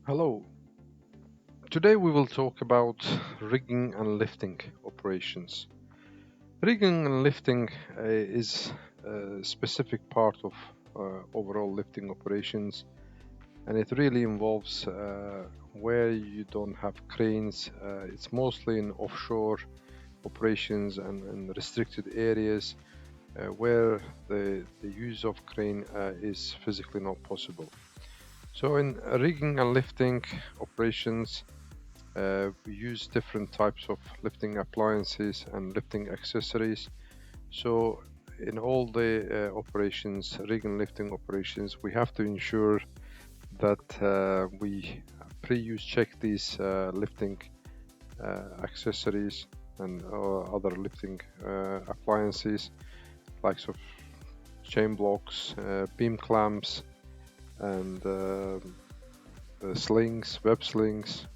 Hello. Today we will talk about rigging and lifting operations. Rigging and lifting is a specific part of overall lifting operations, and it really involves where you don't have cranes. It's mostly in offshore operations and restricted areas where the use of crane is physically not possible. So in rigging and lifting operations, we use different types of lifting appliances and lifting accessories. So in all the operations, rig and lifting operations, we have to ensure that we pre-use check these lifting accessories and other lifting appliances, like of chain blocks, beam clamps, and slings, web slings.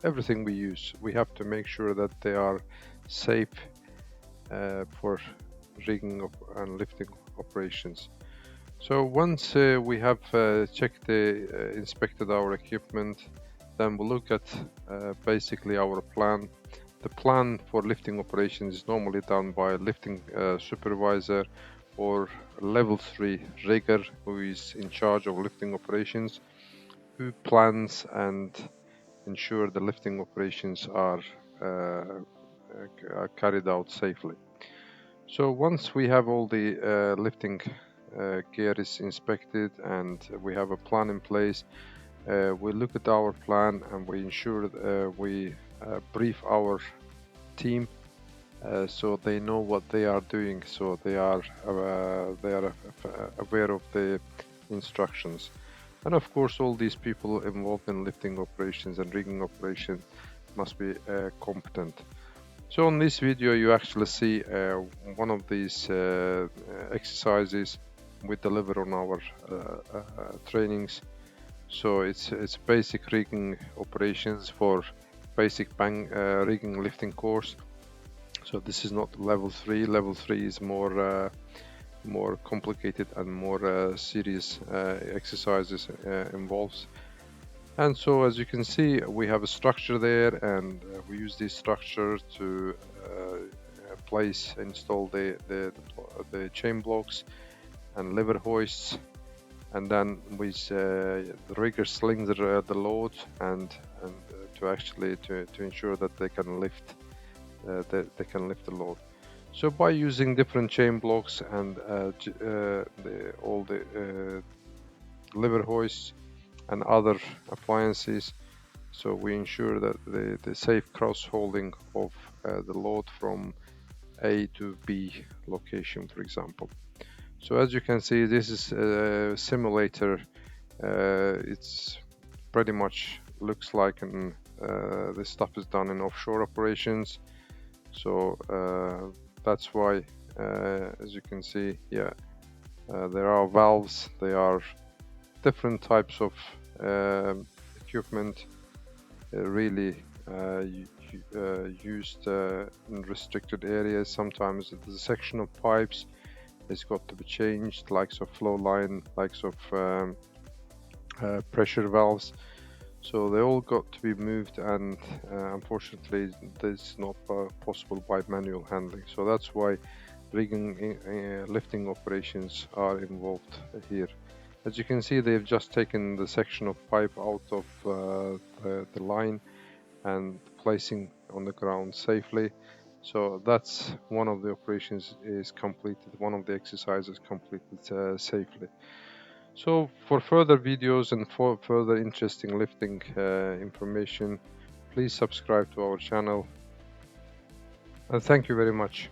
Everything we use, we have to make sure that they are safe for rigging and lifting operations. So once we have inspected our equipment, then we'll look at basically our plan. The plan for lifting operations is normally done by a lifting supervisor or level 3 rigger who is in charge of lifting operations, who plans and ensure the lifting operations are carried out safely. So once we have all the lifting gear is inspected and we have a plan in place, we look at our plan and we ensure we brief our team so they know what they are doing, so they are aware of the instructions. And of course, all these people involved in lifting operations and rigging operations must be competent. So in this video, you actually see one of these exercises we deliver on our trainings. So it's basic rigging operations for basic rigging lifting course. So this is not level 3. Level 3 is more complicated and more serious exercises involves. And so as you can see, we have a structure there, and we use this structure to install the chain blocks and lever hoists, and then the rigger slings the load and to ensure that they can lift the load. So by using different chain blocks and all the lever hoists and other appliances, so we ensure that the safe cross holding of the load from A to B location, for example. So as you can see, this is a simulator. It's pretty much looks like this stuff is done in offshore operations. So that's why, as you can see, there are valves. They are different types of equipment, really used in restricted areas. Sometimes the section of pipes has got to be changed, likes of flow line, likes of pressure valves. So they all got to be moved, and unfortunately this is not possible by manual handling. So that's why rigging lifting operations are involved here. As you can see, they've just taken the section of pipe out of the line and placing on the ground safely. So that's one of the operations is completed, one of the exercises completed safely. So for further videos and for further interesting lifting information, please subscribe to our channel, and thank you very much.